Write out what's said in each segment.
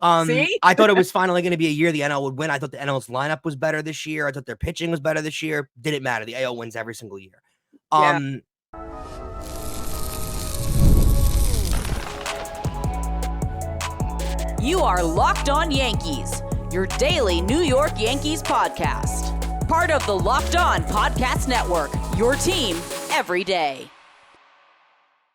See? I thought it was finally going to be a year the NL would win. I thought the NL's lineup was better this year. I thought their pitching was better this year. Didn't matter. The AL wins every single year. Yeah. You are Locked On Yankees, your daily New York Yankees podcast. Part of the Locked On Podcast Network, your team every day.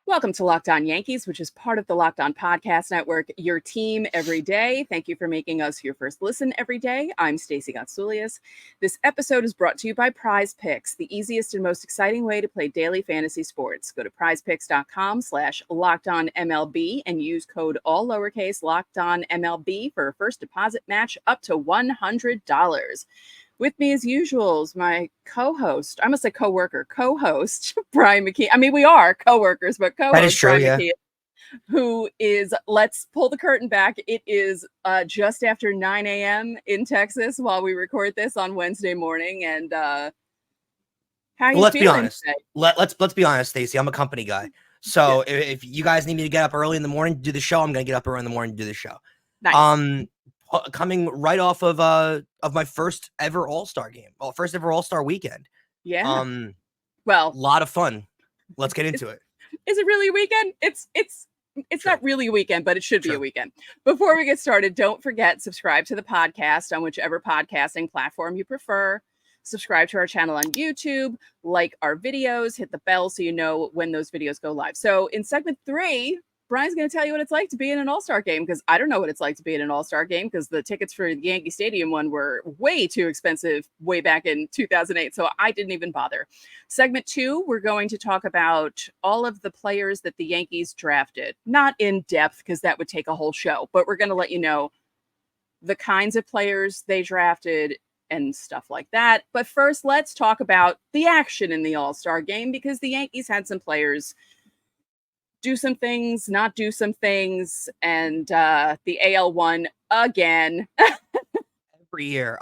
Welcome to Locked On Yankees, which is part of the Locked On Podcast Network, your team every day. Thank you for making us your first listen every day. I'm Stacey. This episode is brought to you by PrizePicks, the easiest and most exciting way to play daily fantasy sports. Go to prizepicks.com/LockedOnMLB and use code all lowercase LockedOnMLB for a first deposit match up to $100. With me, as usual, is my co-host. I must say co-worker, co-host, Brian McKee. I mean, we are co-workers, but co-host That is true, Brian McKee, who is, let's pull the curtain back. It is just after 9 a.m. in Texas while we record this on Wednesday morning. And how are you let's feeling be honest. today? Let's be honest, Stacey. I'm a company guy. So if you guys need me to get up early in the morning to do the show, I'm going to get up early in the morning to do the show. Nice. Coming right off of my first ever All-Star game. Well, first ever All-Star weekend. Yeah. A Well, lot of fun. Let's get into it. Is it really a weekend? It's Sure. not really a weekend, but it should be Sure. a weekend. Before we get started, don't forget, subscribe to the podcast on whichever podcasting platform you prefer. Subscribe to our channel on YouTube, like our videos, hit the bell so you know when those videos go live. So in segment 3, Brian's going to tell you what it's like to be in an All-Star game, because I don't know what it's like to be in an All-Star game, because the tickets for the Yankee Stadium one were way too expensive way back in 2008, so I didn't even bother. Segment 2, we're going to talk about all of the players that the Yankees drafted. Not in depth, because that would take a whole show, but we're going to let you know the kinds of players they drafted and stuff like that. But first, let's talk about the action in the All-Star game, because the Yankees had some players do some things, not do some things, and the AL won again. Every year.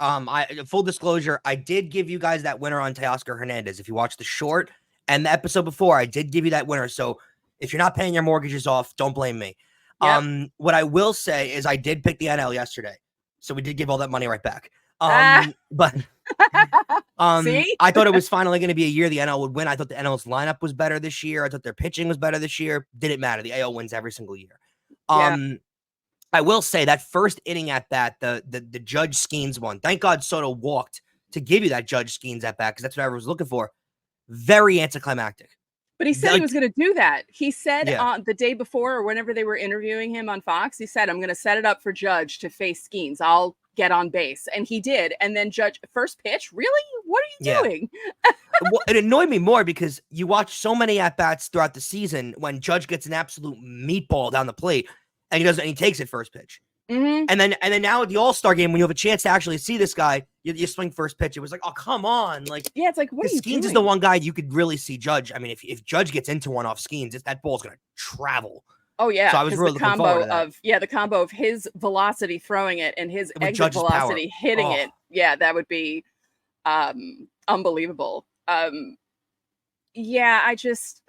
Full disclosure, I did give you guys that winner on Teoscar Hernandez. If you watched the short and the episode before, I did give you that winner. So if you're not paying your mortgages off, don't blame me. Yep. What I will say is I did pick the NL yesterday, so we did give all that money right back. But See? I thought it was finally going to be a year the NL would win. I thought the NL's lineup was better this year. I thought their pitching was better this year. Didn't matter. The AL wins every single year. I will say that first inning at bat, the Judge Skeens one. Thank God Soto walked to give you that Judge Skeens at bat, because that's what everyone was looking for. Very anticlimactic. But he said he was going to do that. He said on the day before, or whenever they were interviewing him on Fox, he said, I'm going to set it up for Judge to face Skeens. I'll get on base. And he did. And then Judge, first pitch, really? What are you doing? Well, it annoyed me more because you watch so many at-bats throughout the season when Judge gets an absolute meatball down the plate and he takes it first pitch. Mm-hmm. And then now at the All-Star game, when you have a chance to actually see this guy, you swing first pitch. It was like, oh, come on. Like, yeah, it's like, what are you doing? Skeens is the one guy you could really see Judge. I mean, if Judge gets into one off Skeens, that ball's going to travel. Oh, yeah. So I was really looking forward to that. The combo of his velocity throwing it and his exit Judge's velocity power. hitting it. Yeah, that would be unbelievable. Yeah, I just...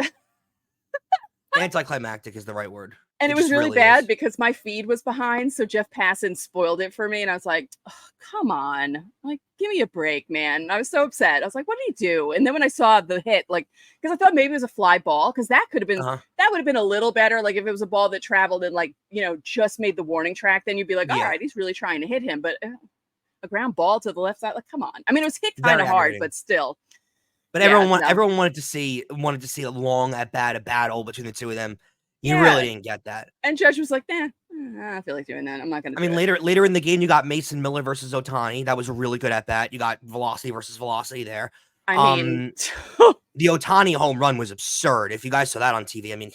Anticlimactic is the right word. And it was really bad because my feed was behind, so Jeff Passan spoiled it for me, and I was like, oh, come on. Like, give me a break, man. And I was so upset. I was like, what did he do? And then when I saw the hit, like, because I thought maybe it was a fly ball, because that could have been, that would have been a little better. Like, if it was a ball that traveled and, like, just made the warning track, then you'd be like, all right, he's really trying to hit him. But a ground ball to the left side, like, come on. I mean, it was hit kind of hard, but still. But everyone wanted to see a long a battle between the two of them. You really didn't get that. And Judge was like, I don't feel like doing that. I'm not going to do it. Later in the game, you got Mason Miller versus Ohtani. That was a really good at-bat. You got velocity versus velocity there. I mean... the Ohtani home run was absurd. If you guys saw that on TV, I mean,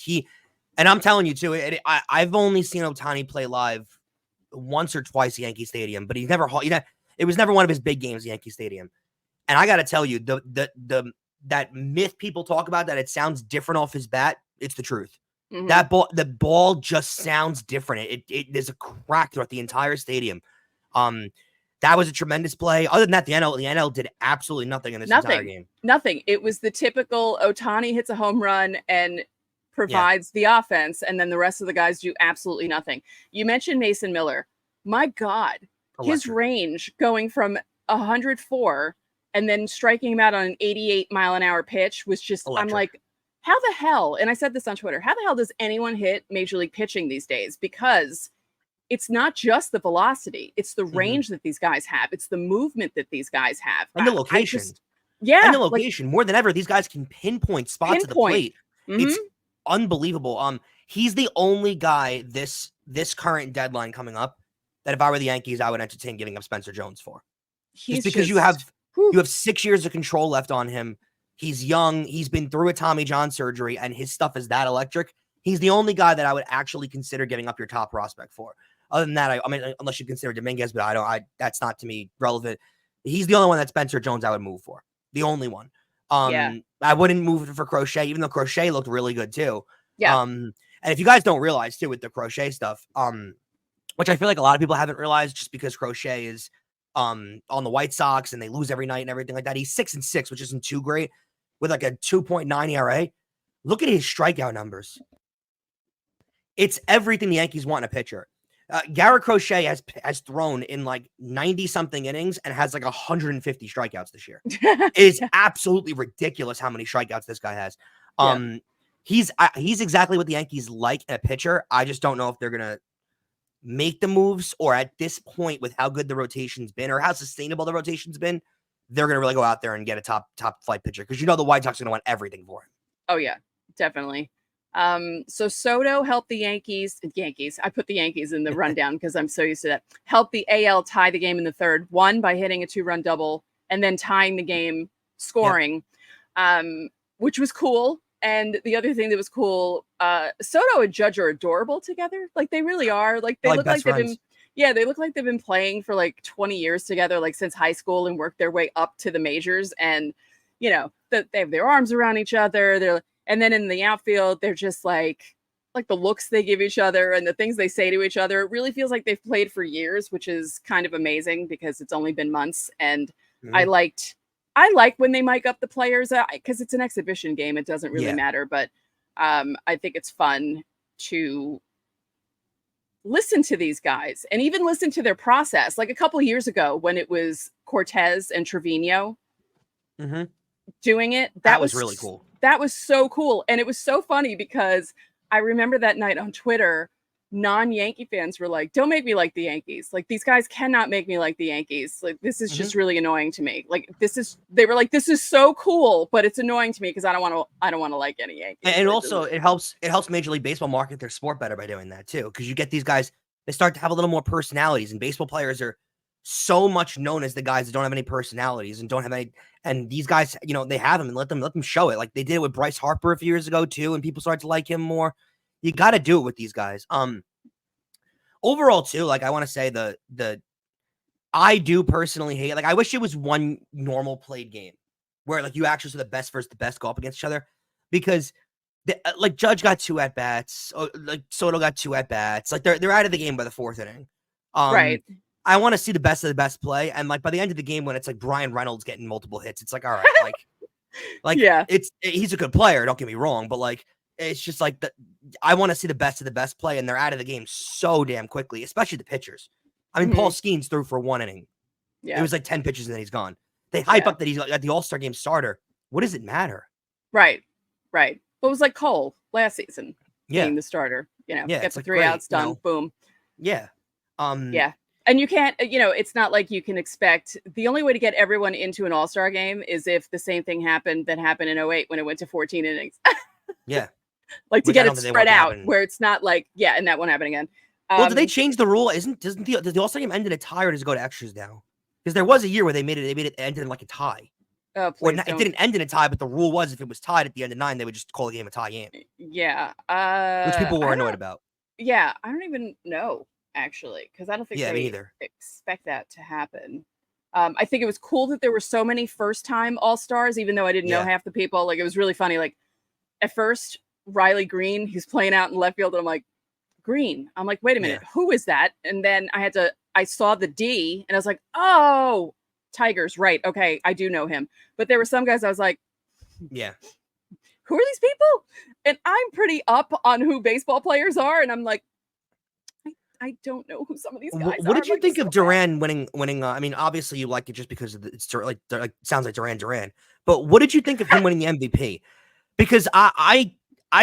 and I'm telling you, too, I've only seen Ohtani play live once or twice at Yankee Stadium, but it was never one of his big games at Yankee Stadium. And I got to tell you, that myth people talk about, that it sounds different off his bat, it's the truth. Mm-hmm. The ball just sounds different. There's a crack throughout the entire stadium. That was a tremendous play. Other than that, the NL did absolutely nothing in this entire game. Nothing. It was the typical Ohtani hits a home run and provides the offense, and then the rest of the guys do absolutely nothing. You mentioned Mason Miller. my God, his range going from 104 and then striking him out on an 88-mile-an-hour pitch was just, I'm like, how the hell, and I said this on Twitter, how the hell does anyone hit Major League pitching these days? Because it's not just the velocity, it's the range that these guys have. It's the movement that these guys have. And the location. And the location. More than ever, these guys can pinpoint spots at the plate. It's unbelievable. He's the only guy this current deadline coming up that if I were the Yankees, I would entertain giving up Spencer Jones for. Just because you have 6 years of control left on him. He's young. He's been through a Tommy John surgery, and his stuff is that electric. He's the only guy that I would actually consider giving up your top prospect for. Other than that, I mean, unless you consider Dominguez, but that's not to me relevant. He's the only one that Spencer Jones I would move for. The only one. I wouldn't move for Crochet, even though Crochet looked really good too. Yeah. And if you guys don't realize too with the Crochet stuff, which I feel like a lot of people haven't realized just because Crochet is on the White Sox and they lose every night and everything like that. He's 6-6, which isn't too great, with like a 2.9 ERA. Look at his strikeout numbers. It's everything the Yankees want in a pitcher. Garrett Crochet has thrown in like 90-something innings and has like 150 strikeouts this year. It is absolutely ridiculous how many strikeouts this guy has. He's exactly what the Yankees like in a pitcher. I just don't know if they're going to make the moves, or at this point with how good the rotation's been or how sustainable the rotation's been, they're going to really go out there and get a top flight pitcher, because the White Sox are going to want everything for him. Oh yeah, definitely. So Soto helped the Yankees. I put the Yankees in the rundown because I'm so used to that. Helped the AL tie the game in the third, one by hitting a 2-run double and then tying the game scoring, which was cool. And the other thing that was cool, Soto and Judge are adorable together. Like they really are. Like they look like they've been, they look like they've been playing for like 20 years together, like since high school, and worked their way up to the majors. And they have their arms around each other. And then in the outfield, they're just like the looks they give each other and the things they say to each other. It really feels like they've played for years, which is kind of amazing because it's only been months. And I like when they mic up the players because it's an exhibition game. It doesn't really matter, but I think it's fun to listen to these guys and even listen to their process. Like a couple of years ago when it was Cortez and Trevino doing it, that was really cool. That was so cool. And it was so funny because I remember that night on Twitter, non-Yankee fans were like, don't make me like the Yankees. Like, these guys cannot make me like the Yankees. Like, this is just really annoying to me. Like, they were like, this is so cool, but it's annoying to me because I don't want to like any Yankees. And also it helps Major League Baseball market their sport better by doing that too. Because you get these guys, they start to have a little more personalities, and baseball players are so much known as the guys that don't have any personalities and don't have any, and these guys, they have them, and let them show it. Like they did it with Bryce Harper a few years ago too, and people started to like him more. You got to do it with these guys. Overall too, like I want to say I do personally hate, like I wish it was one normal played game where like you actually saw the best versus the best go up against each other, because like Judge got 2 at-bats, like Soto got 2 at-bats, like they're out of the game by the 4th inning. Right. I want to see the best of the best play, and like by the end of the game when it's like Brian Reynolds getting multiple hits, it's like, all right, like yeah, he's a good player, don't get me wrong, but like it's just like I want to see the best of the best play, and they're out of the game so damn quickly, especially the pitchers. I mean, Paul Skeens threw for 1 inning. Yeah. It was like 10 pitches and then he's gone. They hype up that he's like the All-Star game starter. What does it matter? Right. But it was like Cole last season being the starter. Get the 3 outs done, boom. Yeah. Yeah. And you can't, it's not like you can expect, the only way to get everyone into an All-Star game is if the same thing happened that happened in 2008 when it went to 14 innings. Yeah. Like to get it spread out where it's not like, and that won't happen again. Well, did they change the rule? Does the All-Star game end in a tie, or does it go to extras now? Because there was a year where they made it end in like a tie. Oh, please it didn't end in a tie, but the rule was if it was tied at the end of 9, they would just call the game a tie game. Yeah. Which people were annoyed about. Yeah. I don't even know, actually, because I don't think they either expect that to happen. I think it was cool that there were so many first-time All-Stars, even though I didn't know half the people. Like, it was really funny. Like, at first, Riley Green, he's playing out in left field, and I'm like, Green. I'm like, wait a minute, who is that? And then I saw the D, and I was like, oh, Tigers, right? Okay, I do know him. But there were some guys I was like, who are these people? And I'm pretty up on who baseball players are, and I'm like, I don't know who some of these guys What are. did you Like, think so of bad. Duran winning? I mean, obviously you like it just because of it's like sounds like Duran. But what did you think of him winning the MVP? Because I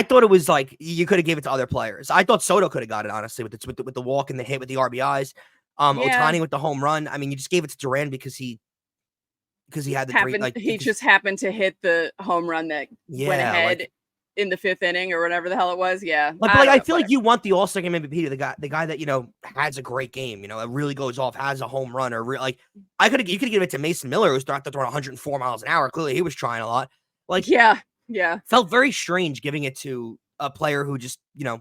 thought it was like you could have gave it to other players. I thought Soto could have got it, honestly, with the walk and the hit with the RBIs. Yeah. Ohtani with the home run. I mean, you just gave it to Duran because he had the great He just happened to hit the home run that went ahead in the 5th inning or whatever the hell it was. Yeah. I feel like you want the All-Star Game MVP to the guy that, has a great game, it really goes off, has a home run, or you could give it to Mason Miller, who's throwing 104 miles an hour. Clearly he was trying a lot. Yeah. Felt very strange giving it to a player who just,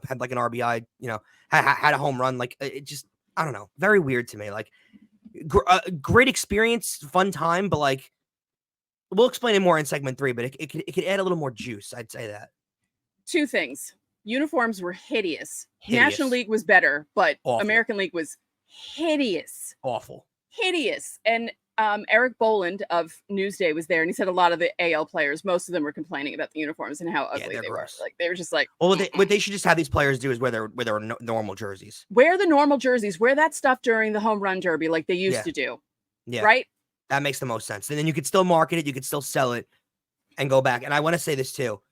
had like an RBI, had a home run. Like it just, I don't know, very weird to me. Like great experience, fun time, but like we'll explain it more in segment 3, but it could add a little more juice. I'd say that. 2 things. Uniforms were hideous. National League was better, but awful. American League was hideous. Awful. Hideous. And Eric Boland of Newsday was there, and he said a lot of the AL players, most of them were complaining about the uniforms and how ugly they were. Like they were just like, well, what they should just have these players do is wear their normal jerseys. Wear the normal jerseys. Wear that stuff during the home run derby like they used to do. Yeah. Right? That makes the most sense. And then you could still market it, you could still sell it and go back. And I want to say this too.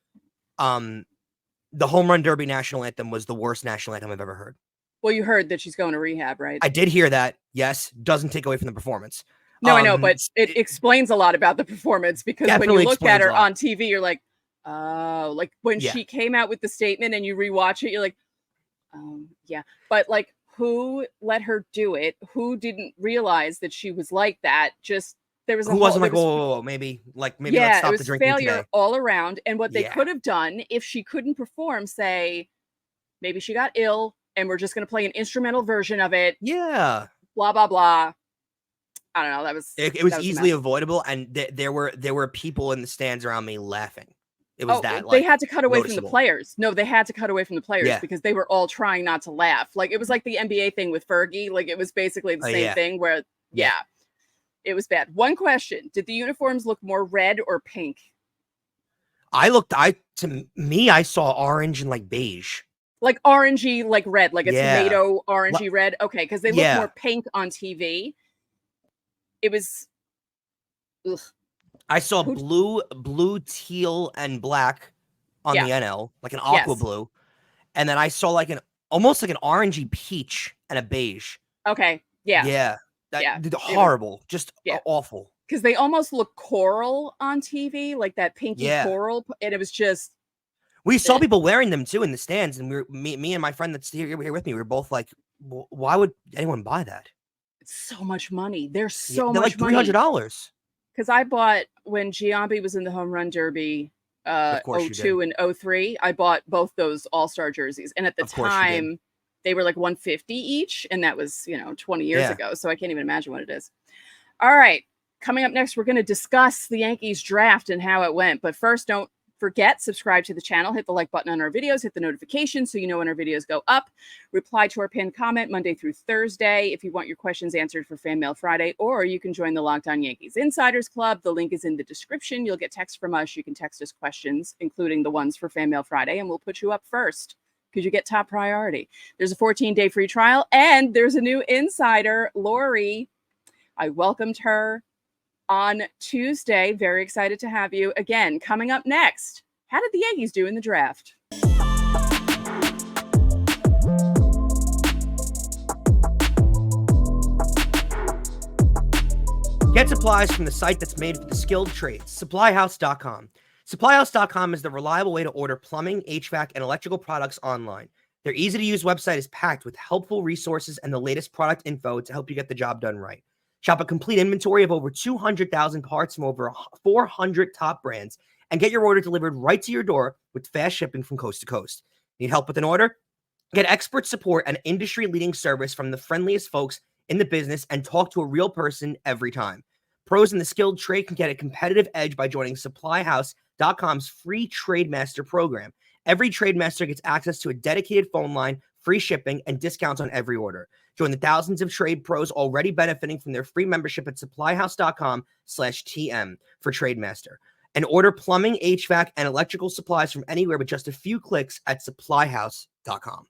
The home run derby national anthem was the worst national anthem I've ever heard. Well, you heard that she's going to rehab, right? I did hear that. Yes. Doesn't take away from the performance. No, I know, but it explains a lot about the performance because when you look at her on TV, you're like, oh, like when she came out with the statement and you rewatch it, you're like, yeah. But like, who let her do it? Who didn't realize that she was like that? Just there was a who wasn't like, whoa, maybe let's stop the drinking failure today. All around. And what they could have done if she couldn't perform, say, maybe she got ill and we're just going to play an instrumental version of it. Yeah. Blah, blah, blah. I don't know. It was easily avoidable. And there were people in the stands around me laughing. It was they had to cut away from the players. No, they had to cut away from the players because they were all trying not to laugh. Like it was like the NBA thing with Fergie. Like it was basically the same thing where, it was bad. One question: did the uniforms look more red or pink? To me, I saw orange and like beige, like orangey, like red, like a tomato orangey red. Okay, because they look more pink on TV. It was. Ugh. I saw blue, teal, and black on the NL, like an aqua blue, and then I saw like almost like an orangey peach and a beige. Okay. Yeah. Yeah. Horrible. Just awful. Because they almost look coral on TV, like that pinky coral, and it was just. We saw people wearing them too in the stands, and me and my friend that's here with me, we were both like, "Why would anyone buy that?" It's so much money. They're much like $300. Because I bought when Giambi was in the home run derby, 02 and 03. I bought both those All-Star jerseys, and at the time they were like $150 each, and that was 20 years ago. So I can't even imagine what it is. All right, coming up next, we're going to discuss the Yankees draft and how it went. But first, don't forget, subscribe to the channel, hit the like button on our videos, hit the notification so you know when our videos go up. Reply to our pinned comment Monday through Thursday if you want your questions answered for Fan Mail Friday, or you can join the Locked On Yankees Insiders Club. The link is in the description. You'll get text from us. You can text us questions, including the ones for Fan Mail Friday, and we'll put you up first because you get top priority. There's a 14-day free trial, and there's a new insider, Lori. I welcomed her on Tuesday. Very excited to have you again. Coming up next, how did the Yankees do in the draft? Get supplies from the site that's made for the skilled trades, SupplyHouse.com. SupplyHouse.com is the reliable way to order plumbing, HVAC, and electrical products online. Their easy-to-use website is packed with helpful resources and the latest product info to help you get the job done right. Shop a complete inventory of over 200,000 parts from over 400 top brands and get your order delivered right to your door with fast shipping from coast to coast. Need help with an order? Get expert support and industry-leading service from the friendliest folks in the business and talk to a real person every time. Pros in the skilled trade can get a competitive edge by joining SupplyHouse.com's free Trade Master program. Every Trade Master gets access to a dedicated phone line, free shipping, and discounts on every order. Join the thousands of trade pros already benefiting from their free membership at SupplyHouse.com/TM for TradeMaster. And order plumbing, HVAC, and electrical supplies from anywhere with just a few clicks at SupplyHouse.com.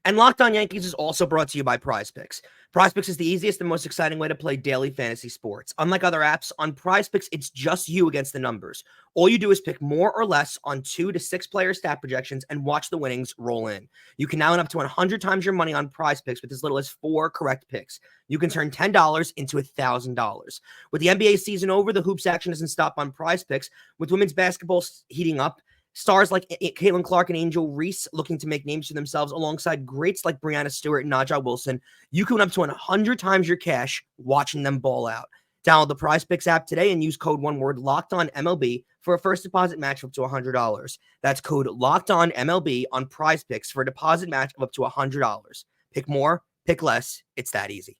And Locked On Yankees is also brought to you by PrizePicks. PrizePicks is the easiest and most exciting way to play daily fantasy sports. Unlike other apps, on PrizePicks, it's just you against the numbers. All you do is pick more or less on 2 to 6 player stat projections and watch the winnings roll in. You can now win up to 100 times your money on PrizePicks with as little as 4 correct picks. You can turn $10 into $1,000. With the NBA season over, the hoops action doesn't stop on PrizePicks. With women's basketball heating up, stars like Caitlin Clark and Angel Reese looking to make names for themselves alongside greats like Breanna Stewart and Najee Wilson, you can win up to 100 times your cash watching them ball out. Download the PrizePicks app today and use code LOCKEDONMLB for a first deposit match of up to $100. That's code LOCKEDONMLB on PrizePicks for a deposit match of up to $100. Pick more, pick less. It's that easy.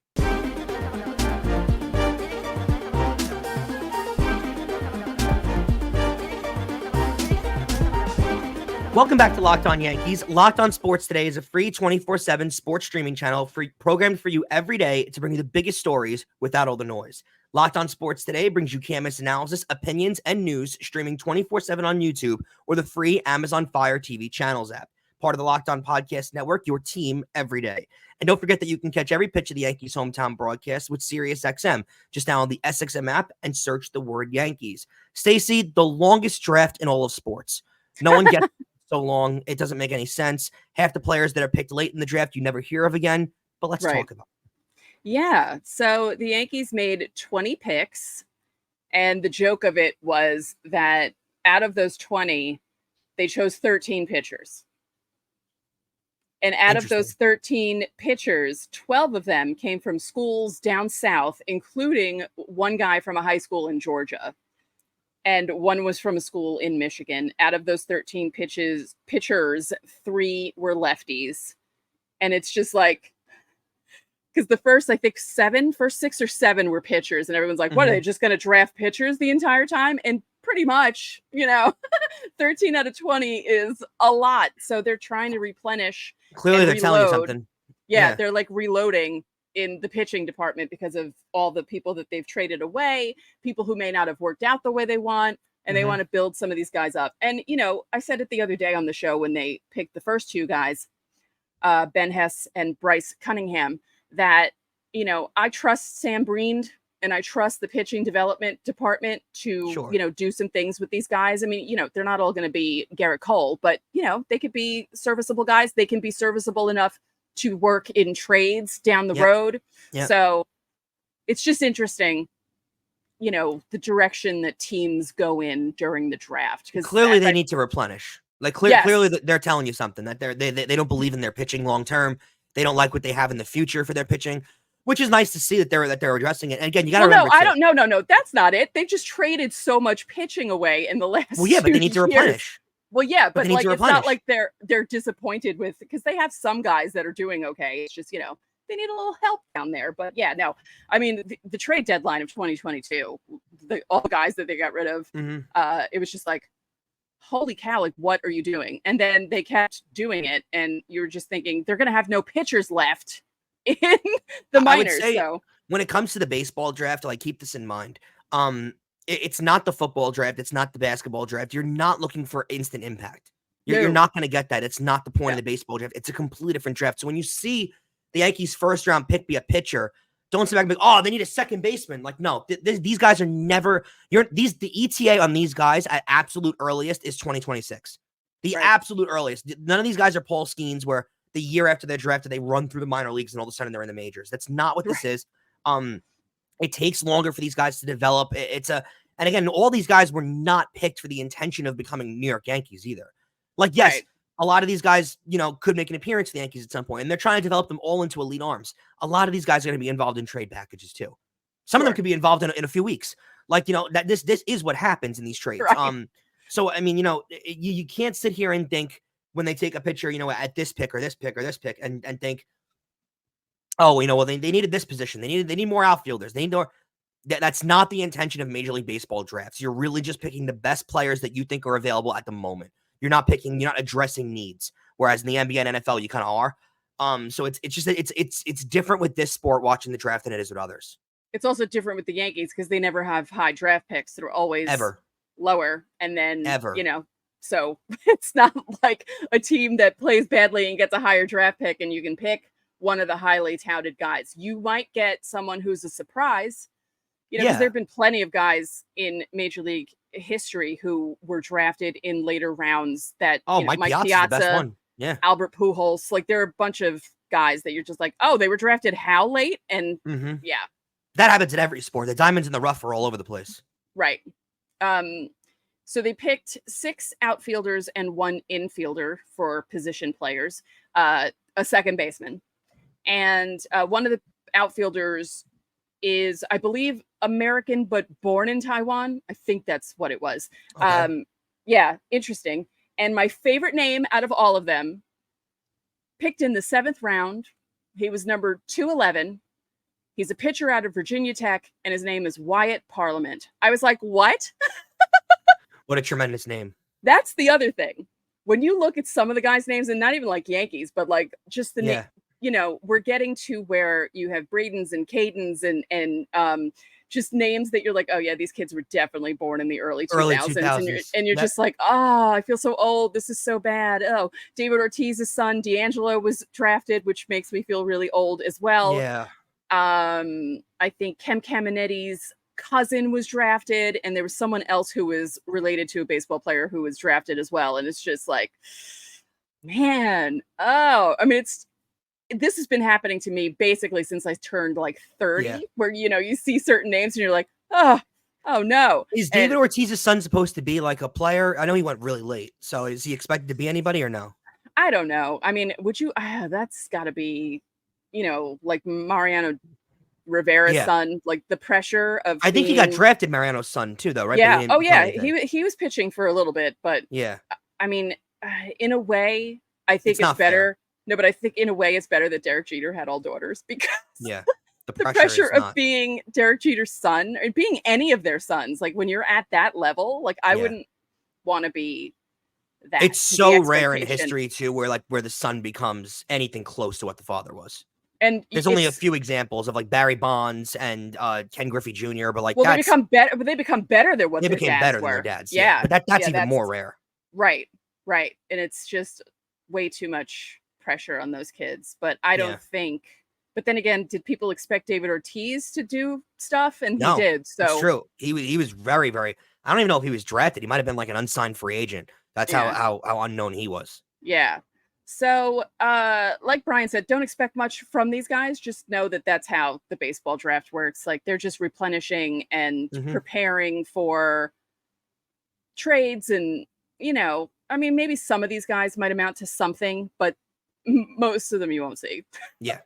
Welcome back to Locked On Yankees. Locked On Sports Today is a free 24/7 sports streaming channel programmed for you every day to bring you the biggest stories without all the noise. Locked On Sports Today brings you canvas analysis, opinions, and news streaming 24/7 on YouTube or the free Amazon Fire TV channels app. Part of the Locked On Podcast Network, your team every day. And don't forget that you can catch every pitch of the Yankees hometown broadcast with SiriusXM. Just download the SXM app and search the word Yankees. Stacey, the longest draft in all of sports. No one gets so long. It doesn't make any sense. Half the players that are picked late in the draft you never hear of again, but let's talk about it. Yeah. So the Yankees made 20 picks, and the joke of it was that out of those 20, they chose 13 pitchers. And out of those 13 pitchers, 12 of them came from schools down south, including one guy from a high school in Georgia. And one was from a school in Michigan. Out of those 13 pitchers, 3 were lefties. And it's just like, because the first 6 or 7 were pitchers. And everyone's like, what, are they just going to draft pitchers the entire time? And pretty much, 13 out of 20 is a lot. So they're trying to replenish. Clearly they're telling you something. Yeah, they're like reloading in the pitching department because of all the people that they've traded away, people who may not have worked out the way they want, and they want to build some of these guys up. And, I said it the other day on the show when they picked the first 2 guys, Ben Hess and Bryce Cunningham, that, I trust Sam Breen and I trust the pitching development department to, do some things with these guys. I mean, they're not all going to be Garrett Cole, but, they could be serviceable guys. They can be serviceable enough to work in trades down the road. Yep. So it's just interesting, the direction that teams go in during the draft. Because clearly they need to replenish. Like clearly they're telling you something, that they don't believe in their pitching long term. They don't like what they have in the future for their pitching, which is nice to see that they're addressing it. And again, you got to remember. No, that's not it. They've just traded so much pitching away in the last. Well, yeah, but they need to replenish. Well, yeah, but like it's not like they're disappointed with, because they have some guys that are doing okay. It's just, they need a little help down there. But yeah, no, I mean, the trade deadline of 2022, all the guys that they got rid of, it was just like, holy cow, like, what are you doing? And then they kept doing it, and you're just thinking they're going to have no pitchers left in the minors. So when it comes to the baseball draft, like, keep this in mind. It's not the football draft. It's not the basketball draft. You're not looking for instant impact. You're not going to get that. It's not the point of the baseball draft. It's a completely different draft. So when you see the Yankees' first round pick be a pitcher, don't sit back and be, oh, they need a second baseman. Like, no, these guys are never. The ETA on these guys at absolute earliest is 2026. The absolute earliest. None of these guys are Paul Skeens where the year after they're drafted they run through the minor leagues and all of a sudden they're in the majors. That's not what this is. It takes longer for these guys to develop. And again, all these guys were not picked for the intention of becoming New York Yankees either. Like, yes, a lot of these guys, could make an appearance for the Yankees at some point, and they're trying to develop them all into elite arms. A lot of these guys are going to be involved in trade packages too. Some of them could be involved in a few weeks. Like, that this is what happens in these trades. Right. So, I mean, you can't sit here and think when they take a pitcher, at this pick or this pick or this pick and think, oh, well, they needed this position. They need more outfielders. They need more. That's not the intention of Major League Baseball drafts. You're really just picking the best players that you think are available at the moment. You're not addressing needs. Whereas in the NBA and NFL, you kind of are. So it's different with this sport watching the draft than it is with others. It's also different with the Yankees because they never have high draft picks. They're always lower. And then, So it's not like a team that plays badly and gets a higher draft pick and you can pick one of the highly touted guys. You might get someone who's a surprise, because there have been plenty of guys in Major League history who were drafted in later rounds that, Mike Piazza's the best one. Yeah. Albert Pujols. Like, there are a bunch of guys that you're just like, oh, they were drafted how late? And yeah. That happens in every sport. The diamonds in the rough are all over the place. Right. So they picked 6 outfielders and 1 infielder for position players, a second baseman. And one of the outfielders is, I believe, American, but born in Taiwan. I think that's what it was. Okay. Yeah, interesting. And my favorite name out of all of them, picked in the 7th round. He was number 211. He's a pitcher out of Virginia Tech, and his name is Wyatt Parliament. I was like, what? What a tremendous name. That's the other thing. When you look at some of the guys' names, and not even like Yankees, but like just the name, we're getting to where you have Bradens and Cadens and just names that you're like, oh yeah, these kids were definitely born in the early 2000s. And you're just like, oh, I feel so old. This is so bad. Oh, David Ortiz's son, D'Angelo, was drafted, which makes me feel really old as well. Yeah. I think Kem Caminetti's cousin was drafted, and there was someone else who was related to a baseball player who was drafted as well. And it's just like, man, I mean, this has been happening to me basically since I turned like 30, where, you see certain names and you're like, oh no. Is David Ortiz's son supposed to be like a player? I know he went really late. So is he expected to be anybody or no? I don't know. I mean, would you, that's gotta be, like Mariano Rivera's son, like the pressure of I think he got drafted, Mariano's son too, though, right? Yeah. Oh yeah. He was pitching for a little bit, but yeah. I mean, in a way, I think it's better. Fair. No, but I think in a way it's better that Derek Jeter had all daughters, because the pressure of being Derek Jeter's son or being any of their sons, like when you're at that level, like I wouldn't want to be that. It's so rare in history too, where the son becomes anything close to what the father was. And there's only a few examples of like Barry Bonds and Ken Griffey Jr., but like they become better. But they become better than what they became better than their dads. Yeah, but that's even more rare. Right, and it's just way too much pressure on those kids. But I don't think. But then again, did people expect David Ortiz to do stuff? And he did. So it's true. He was very, very. I don't even know if he was drafted. He might have been like an unsigned free agent. That's how unknown he was. Yeah. So, like Brian said, don't expect much from these guys. Just know that that's how the baseball draft works. Like, they're just replenishing and preparing for trades. And, I mean, maybe some of these guys might amount to something, but most of them you won't see. Yeah.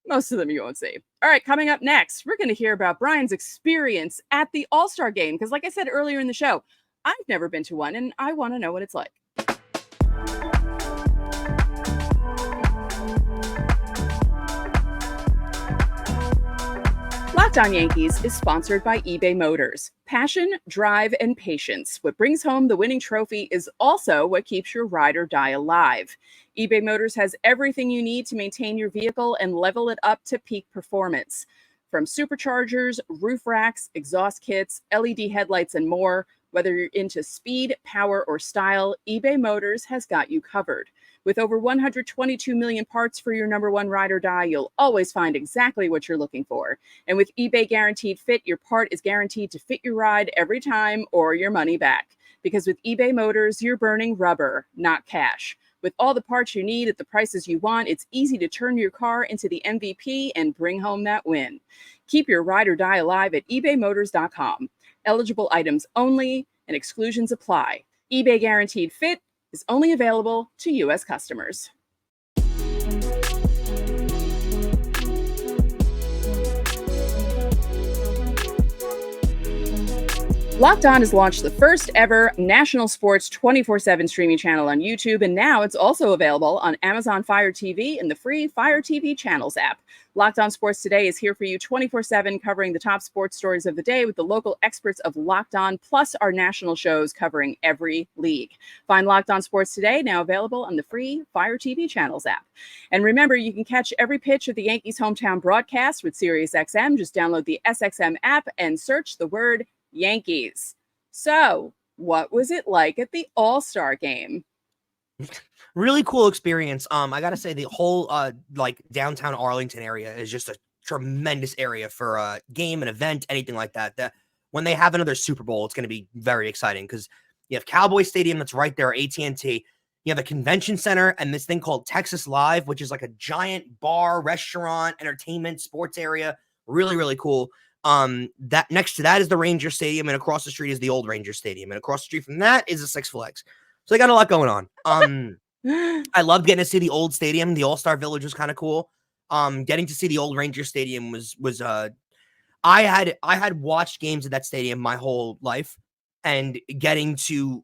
Most of them you won't see. All right, coming up next, we're going to hear about Brian's experience at the All-Star game. Because like I said earlier in the show, I've never been to one, and I want to know what it's like. Locked On Yankees is sponsored by eBay Motors. Passion, drive, and patience. What brings home the winning trophy is also what keeps your ride or die alive. eBay Motors has everything you need to maintain your vehicle and level it up to peak performance. From superchargers, roof racks, exhaust kits, LED headlights, and more, whether you're into speed, power, or style, eBay Motors has got you covered. With over 122 million parts for your number one ride or die, you'll always find exactly what you're looking for. And with eBay Guaranteed Fit, your part is guaranteed to fit your ride every time or your money back. Because with eBay Motors, you're burning rubber, not cash. With all the parts you need at the prices you want, it's easy to turn your car into the MVP and bring home that win. Keep your ride or die alive at ebaymotors.com. Eligible items only, and exclusions apply. eBay Guaranteed Fit is only available to U.S. customers. Locked On has launched the first ever national sports 24/7 streaming channel on YouTube, and now it's also available on Amazon Fire TV and the free Fire TV Channels app. Locked On Sports Today is here for you 24/7, covering the top sports stories of the day with the local experts of Locked On, plus our national shows covering every league. Find Locked On Sports Today, now available on the free Fire TV Channels app. And remember, you can catch every pitch of the Yankees' hometown broadcast with SiriusXM. Just download the SXM app and search the word Yankees. So What was it like at the All-Star game? Really cool experience. I gotta say the whole like downtown Arlington area is just a tremendous area for a game, an event, anything like that. That when they have another Super Bowl, it's gonna be very exciting because you have Cowboy Stadium that's right there, AT&T. You have a convention center and this thing called Texas Live, which is like a giant bar, restaurant, entertainment, sports area. Really, really cool. That next to that is the Ranger Stadium, and across the street is the old Ranger Stadium, and across the street from that is the Six Flags. So they got a lot going on. I loved getting to see the old stadium. The All-Star Village was kind of cool. Getting to see the old Ranger Stadium was I had watched games at that stadium my whole life, and getting to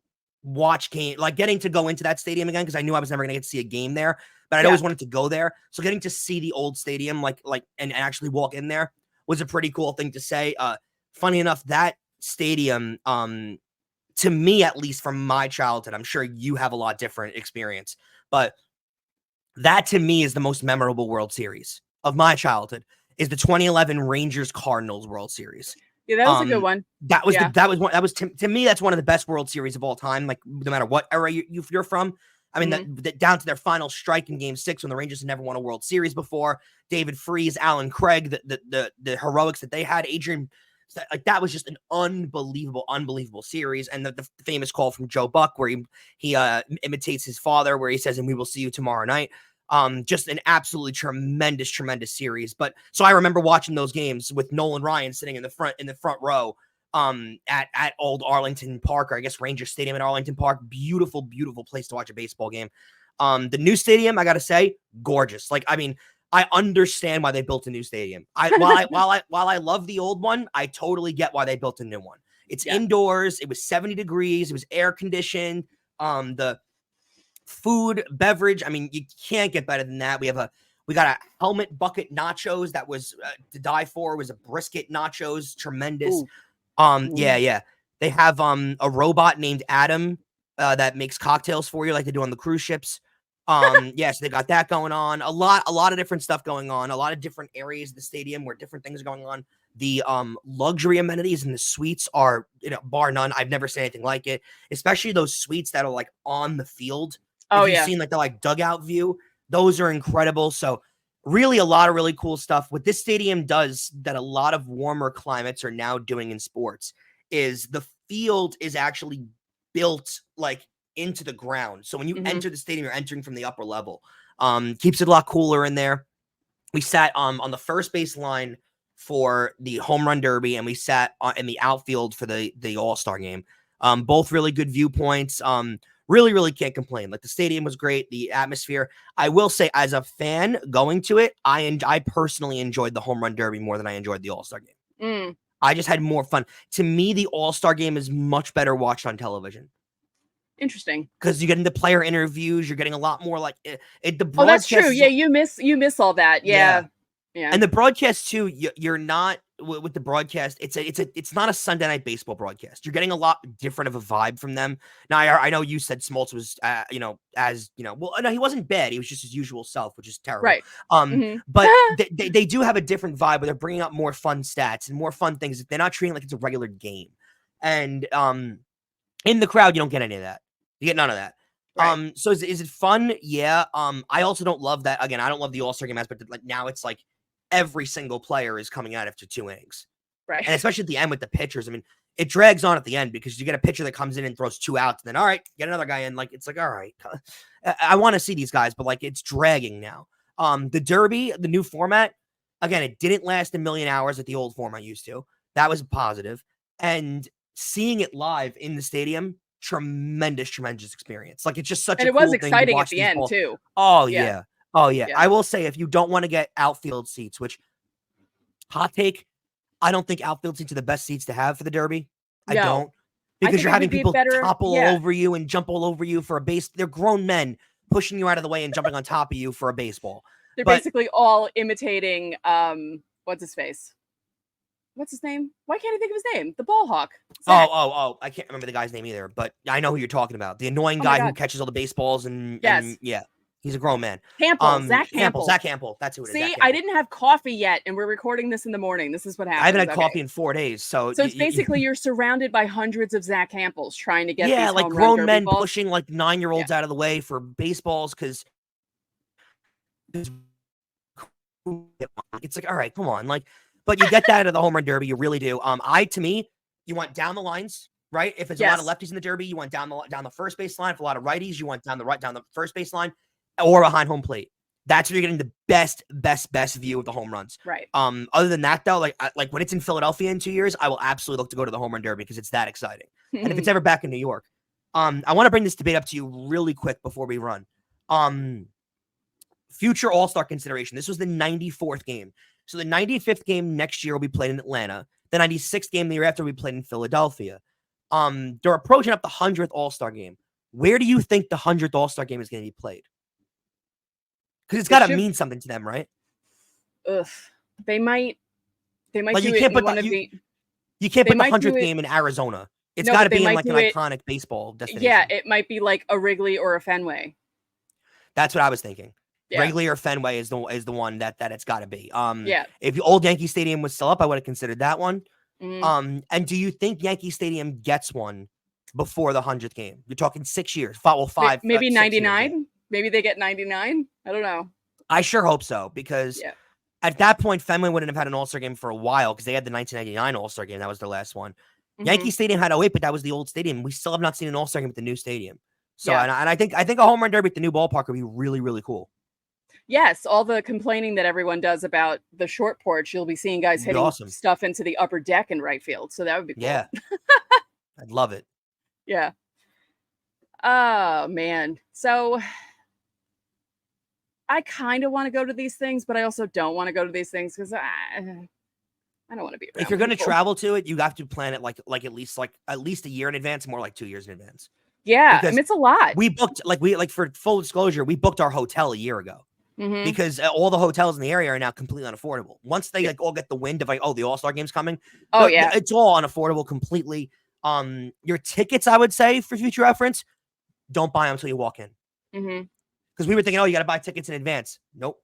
getting to go into that stadium again because I knew I was never gonna get to see a game there, but I'd always wanted to go there. So getting to see the old stadium, and actually walk in there was a pretty cool thing to say. Funny enough, that stadium, to me, at least from my childhood, I'm sure you have a lot different experience, but that to me is the most memorable World Series of my childhood is the 2011 Rangers Cardinals World Series. Yeah, that was a good one. That was to me, that's one of the best World Series of all time. Like no matter what era you're from. I mean, that down to their final strike in Game 6 when the Rangers had never won a World Series before. David Freese, Alan Craig, the heroics that they had, Adrian, like that was just an unbelievable series. And the famous call from Joe Buck where he imitates his father, where he says, "And we will see you tomorrow night." Just an absolutely tremendous series. But so I remember watching those games with Nolan Ryan sitting in the front row. At old Arlington Park, or I guess Ranger Stadium at Arlington Park. Beautiful place to watch a baseball game. The new stadium, I gotta say, gorgeous. Like, I mean, I understand why they built a new stadium. While I love the old one, I totally get why they built a new one. It's indoors. It was 70 degrees. It was air conditioned. The food, beverage, I mean, you can't get better than that. We got a helmet bucket nachos that was to die for. It was a brisket nachos, tremendous. Ooh. Yeah. They have a robot named Adam that makes cocktails for you like they do on the cruise ships. So they got that going on. A lot of different stuff going on. A lot of different areas of the stadium where different things are going on. The luxury amenities in the suites are, bar none. I've never seen anything like it. Especially those suites that are like on the field. Oh, you've seen like the like dugout view. Those are incredible. So really a lot of really cool stuff. What this stadium does that a lot of warmer climates are now doing in sports is the field is actually built like into the ground. So when you enter the stadium, you're entering from the upper level. Keeps it a lot cooler in there. We sat on the first base line for the home run derby, and we sat in the outfield for the All-Star game. Both really good viewpoints. Really can't complain. Like the stadium was great, the atmosphere. I will say, as a fan going to it, I personally enjoyed the home run derby more than I enjoyed the All-Star game. I just had more fun. To me, the All-Star game is much better watched on television. Interesting, because you get into player interviews. You're getting a lot more like the broadcast. Oh, that's true. Yeah, you miss all that. Yeah. And the broadcast too. You're not with the broadcast. It's not a Sunday night baseball broadcast. You're getting a lot different of a vibe from them. Now I know you said Smoltz was well, no, he wasn't bad. He was just his usual self, which is terrible. Right. But they do have a different vibe where they're bringing up more fun stats and more fun things. They're not treating it like it's a regular game. And in the crowd, you don't get any of that. You get none of that. Right. So is it fun? Yeah. I also don't love that. Again, I don't love the All-Star game aspect. Like now it's like every single player is coming out after 2 innings. Right. And especially at the end with the pitchers. I mean, it drags on at the end because you get a pitcher that comes in and throws 2 outs. And then, all right, get another guy in. Like, it's like, all right, I want to see these guys, but like it's dragging now. The Derby, the new format, again, it didn't last a million hours like the old format used to. That was positive. And seeing it live in the stadium, tremendous experience. Like it's just such a cool was thing to exciting watch at the end too. Oh yeah. I will say, if you don't want to get outfield seats, which hot take, I don't think outfield seats are the best seats to have for the Derby. I don't, because you're having people topple all over you and jump all over you for a base. They're grown men pushing you out of the way and jumping on top of you for a baseball. They're basically all imitating what's his face? What's his name? Why can't I think of his name? The ball hawk. Zach. Oh! I can't remember the guy's name either, but I know who you're talking about. The annoying guy who catches all the baseballs and yeah. He's a grown man. Campbell, Zach Campbell. Zach Campbell. That's who it is. See, I didn't have coffee yet, and we're recording this in the morning. This is what happens. I haven't had coffee in 4 days. So it's basically you're surrounded by hundreds of Zach Campbells trying to get these like home grown run men balls. pushing like 9-year-olds out of the way for baseballs because it's like, all right, come on. Like, but you get that out of the home run derby. You really do. To me, you want down the lines, right? If it's a lot of lefties in the derby, you want down the first base line. If a lot of righties, you want down the first base line or behind home plate. That's where you're getting the best view of the home runs. Right. Other than that, though, like when it's in Philadelphia in 2 years, I will absolutely look to go to the home run derby because it's that exciting. And if it's ever back in New York, I want to bring this debate up to you really quick before we run. Future All-Star consideration. This was the 94th game. So the 95th game next year will be played in Atlanta. The 96th game the year after will be played in Philadelphia. They're approaching up the 100th All-Star game. Where do you think the 100th All-Star game is going to be played? Because it's got to mean something to them, right? Ugh. They might like do you it can't in put you can't put the 100th game in Arizona. It's got to be in like an iconic baseball destination. Yeah, it might be like a Wrigley or a Fenway. That's what I was thinking. Yeah. Wrigley or Fenway is the one that it's got to be. Yeah. If the old Yankee Stadium was still up, I would have considered that one. Mm-hmm. And do you think Yankee Stadium gets one before the 100th game? You're talking 6 years. Five. Maybe 99. Maybe they get 99. I don't know. I sure hope so because at that point, Fenway wouldn't have had an All-Star game for a while because they had the 1999 All-Star game. That was their last one. Mm-hmm. Yankee Stadium had 08, but that was the old stadium. We still have not seen an All-Star game at the new stadium. So, and I think a home run derby at the new ballpark would be really, really cool. Yes, all the complaining that everyone does about the short porch, you'll be seeing guys hitting stuff into the upper deck in right field. So that would be cool. Yeah. I'd love it. Yeah. Oh, man. So I kind of want to go to these things, but I also don't want to go to these things because I don't want to be around. If you're going to travel to it, you have to plan it like at least a year in advance, more like 2 years in advance. Yeah, because it's a lot. We booked for full disclosure, we booked our hotel a year ago. Mm-hmm. Because all the hotels in the area are now completely unaffordable. Once they all get the wind of the All-Star game's coming. It's all unaffordable completely. Your tickets, I would say, for future reference, don't buy them until you walk in. Mm-hmm. Because we were thinking, you got to buy tickets in advance. Nope.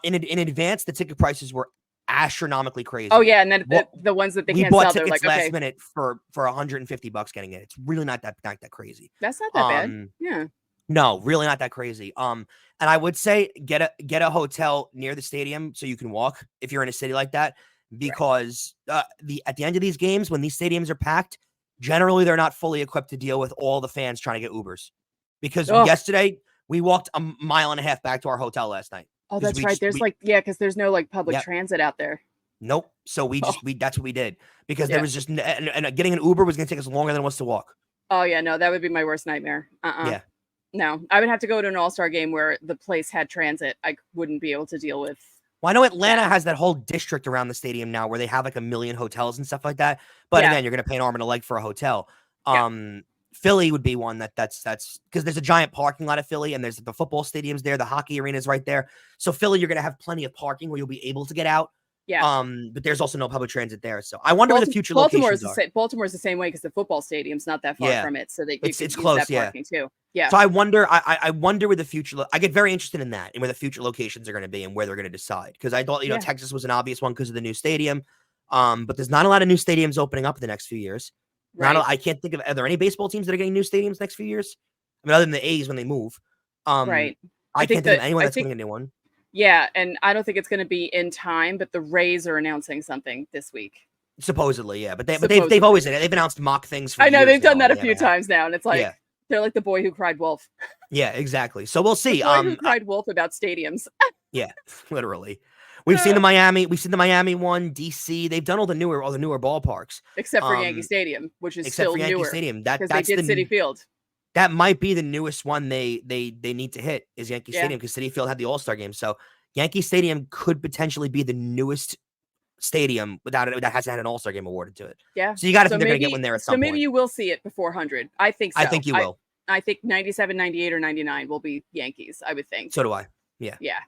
In advance, the ticket prices were astronomically crazy. Oh yeah, and then the ones that they can't sell, they're like, last minute for $150 getting it. It's really not that crazy. That's not that bad. Yeah. No, really not that crazy. And I would say get a hotel near the stadium so you can walk if you're in a city like that, because at the end of these games, when these stadiums are packed, generally they're not fully equipped to deal with all the fans trying to get Ubers. Because yesterday we walked a mile and a half back to our hotel last night. Oh, that's right. There's because there's no public transit out there. Nope. So that's what we did because there was just and getting an Uber was going to take us longer than it was to walk. Oh yeah, no, that would be my worst nightmare. Yeah. No, I would have to go to an All-Star game where the place had transit. I wouldn't be able to deal with. Well, I know Atlanta has that whole district around the stadium now where they have like 1 million hotels and stuff like that. But again, you're going to pay an arm and a leg for a hotel. Philly would be one that's because there's a giant parking lot of Philly and there's the football stadiums there. The hockey arena is right there. So Philly, you're going to have plenty of parking where you'll be able to get out. Yeah. But there's also no public transit there. So I wonder where the future locations are. Baltimore's the same way because the football stadium's not that far from it. So it's close. That parking too. Yeah. So I wonder where the future. I get very interested in that and where the future locations are going to be and where they're going to decide. Because I thought Texas was an obvious one because of the new stadium. But there's not a lot of new stadiums opening up in the next few years. Right. I can't think of. Are there any baseball teams that are getting new stadiums next few years? I mean, other than the A's when they move. Right. I can't think of anyone that's getting a new one. Yeah, and I don't think it's going to be in time, but the Rays are announcing something this week. Supposedly, yeah, but they've always announced mock things. For I know they've done now, that a few times now, and it's like they're like the boy who cried wolf. Yeah, exactly. So we'll see. The boy who cried wolf about stadiums. Yeah, literally. We've seen the Miami one, DC. They've done all the newer ballparks, except for Yankee Stadium, which is still newer. Yankee Stadium, because they did Citi Field. That might be the newest one they need to hit is Yankee Stadium because Citi Field had the All-Star game. So Yankee Stadium could potentially be the newest stadium that hasn't had an All-Star game awarded to it. Yeah. So you got to think they're going to get one there at some point. So maybe you will see it before 100. I think so. I think you will. I think 97, 98, or 99 will be Yankees, I would think. So do I. Yeah. Yeah.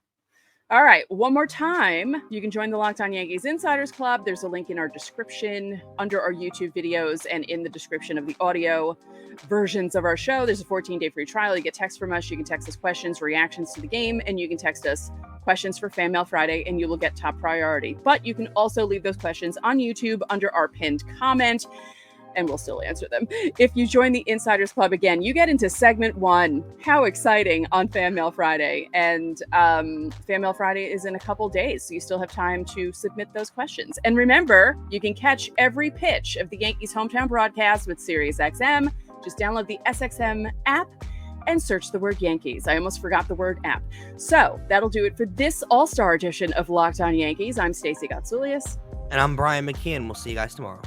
All right, one more time. You can join the Locked On Yankees Insiders Club. There's a link in our description under our YouTube videos and in the description of the audio versions of our show. There's a 14-day free trial. You get text from us. You can text us questions, reactions to the game, and you can text us questions for Fan Mail Friday, and you will get top priority. But you can also leave those questions on YouTube under our pinned comment, and we'll still answer them. If you join the Insiders Club again, you get into segment 1. How exciting on Fan Mail Friday. And Fan Mail Friday is in a couple days, so you still have time to submit those questions. And remember, you can catch every pitch of the Yankees hometown broadcast with SiriusXM. Just download the SXM app and search the word Yankees. I almost forgot the word app. So that'll do it for this All-Star edition of Locked On Yankees. I'm Stacey Gotsulias. And I'm Brian McKeon. We'll see you guys tomorrow.